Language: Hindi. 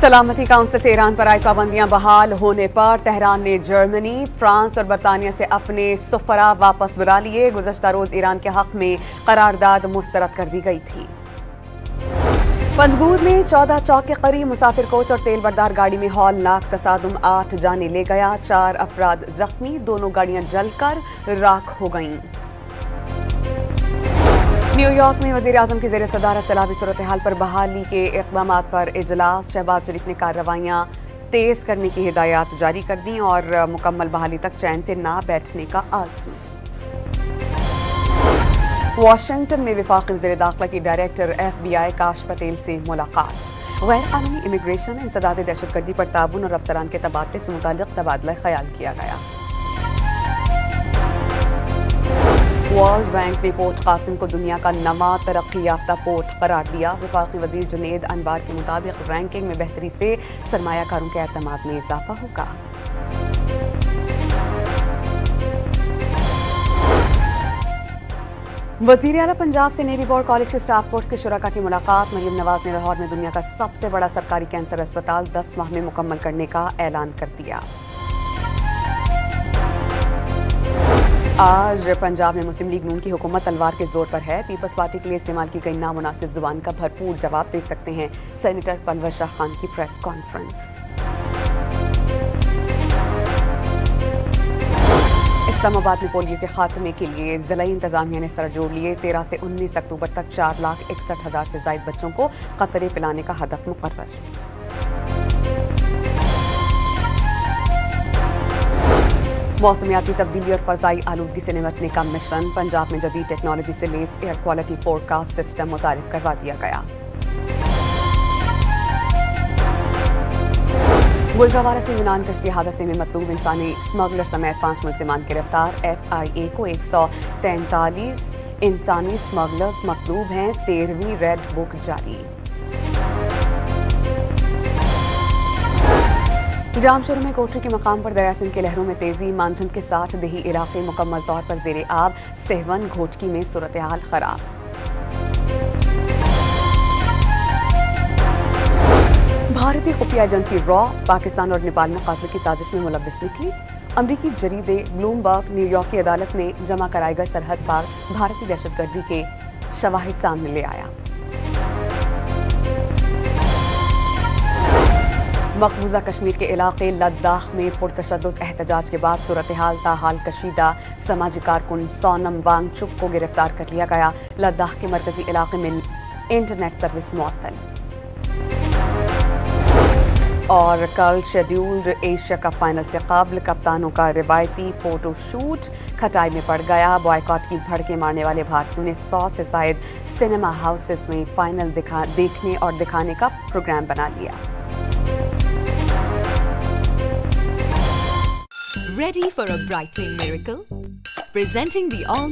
सलामती काउंसिल से ईरान पर आई पाबंदियां बहाल होने पर तेहरान ने जर्मनी, फ्रांस और बरतानिया से अपने सफरा वापस बुला लिए। गुज़श्ता रोज ईरान के हक में करारदाद मुस्तरद कर दी गई थी। पंदगूर में 14 चौक के करीब मुसाफिर कोच और तेल बरदार गाड़ी में हौलनाक तसादुम 8 जाने ले गया, 4 अफराद जख्मी, दोनों गाड़ियां जलकर राख हो गईं। न्यूयॉर्क में वज़ीर आज़म की ज़ेर सदारत सैलाबी सूरत हाल पर बहाली के इक़दामात पर इजलास। शहबाज शरीफ ने कार्रवाइयाँ तेज़ करने की हिदायत जारी कर दी और मुकम्मल बहाली तक चैन से ना बैठने का आज़म। वाशिंगटन में वफाकी वज़ीर दाखिला की डायरेक्टर FBI काश पटेल से मुलाकात। गैर कानूनी इमिग्रेशन, इंसदाद दहशतगर्दी पर ताबून और अफसरान के तबादले से मुताल्लिक़ तबादला ख्याल किया गया। वर्ल्ड बैंक ने पोर्ट कासिम को दुनिया का नवा तरक्की याफ्ता पोर्ट करार दिया। वफाकी वजीर जुनेद अनवार के मुताबिक रैंकिंग में बेहतरी से सरमायाकारों के एतमाद में इजाफा होगा। वज़ीर आला पंजाब से नेवी बोर्ड कॉलेज के स्टाफ कोर्स के शुरका की मुलाकात। मरीम नवाज ने लाहौर में दुनिया का सबसे बड़ा सरकारी कैंसर अस्पताल 10 माह में मुकम्मल करने का ऐलान कर दिया। आज पंजाब में मुस्लिम लीग नून की हुकूमत तलवार के जोर पर है। पीपल्स पार्टी के लिए इस्तेमाल की गई नामुनासिब जुबान का भरपूर जवाब दे सकते हैं सेनेटर पलवर शाह खान की प्रेस कॉन्फ्रेंस। इस्लामाबाद में पोलियो के खात्मे के लिए जिला इंतजामिया ने सर जोड़ लिए। 13 से 19 अक्टूबर तक 4,61,000 से ज्यादा बच्चों को कतरे पिलाने का हदफ मुकर्रर। मौसमियाती तब्दीली और फजाई आलूदगी से निपटने का मिशन। पंजाब में जदीद टेक्नोलॉजी से लेस एयर क्वालिटी फोरकास्ट सिस्टम मुतारिफ करवा दिया गया। गुलजावारा से यूनान कश्ती हादसे में मतलूब इंसानी स्मगलर समेत 5 मुल्जिमान गिरफ्तार। FIA को 143 इंसानी स्मगलर्स मतलूब हैं। 13वीं रेड बुक जारी। जामशरू में कोठरी के मकाम पर दरिया सिंध की लहरों में तेजी। मानझंड के 60 देही इलाके मुकम्मल तौर पर जेरे आब। सेहवन घोटकी में सूरत हाल खराब। भारतीय खुफिया एजेंसी रॉ पाकिस्तान और नेपाल में कातिल की साजिश में मुलव्विस निकली। अमरीकी जरीदे ब्लूमबर्ग न्यूयॉर्क की अदालत में जमा कराए गए सरहद पार भारतीय दहशतगर्दी के शवाहिद सामने ले आया। मकबूजा कश्मीर के इलाके लद्दाख में पुरतशद्दुद एहतजाज के बाद सूरत हाल ताहाल कशीदा। समाजी कारकुन सोनम वांगचुक को गिरफ्तार कर लिया गया। लद्दाख के मरकजी इलाके में इंटरनेट सर्विस मुअत्तल। और कल शेड्यूल्ड एशिया कप फाइनल से कबल कप्तानों का रिवायती फोटो शूट खटाई में पड़ गया। बॉयकॉट की भड़के मारने वाले भारतीयों ने 100 से जायद सिनेमा हाउसेस में फाइनल देखने और दिखाने का प्रोग्राम बना लिया। Ready for a brightening miracle? Presenting the all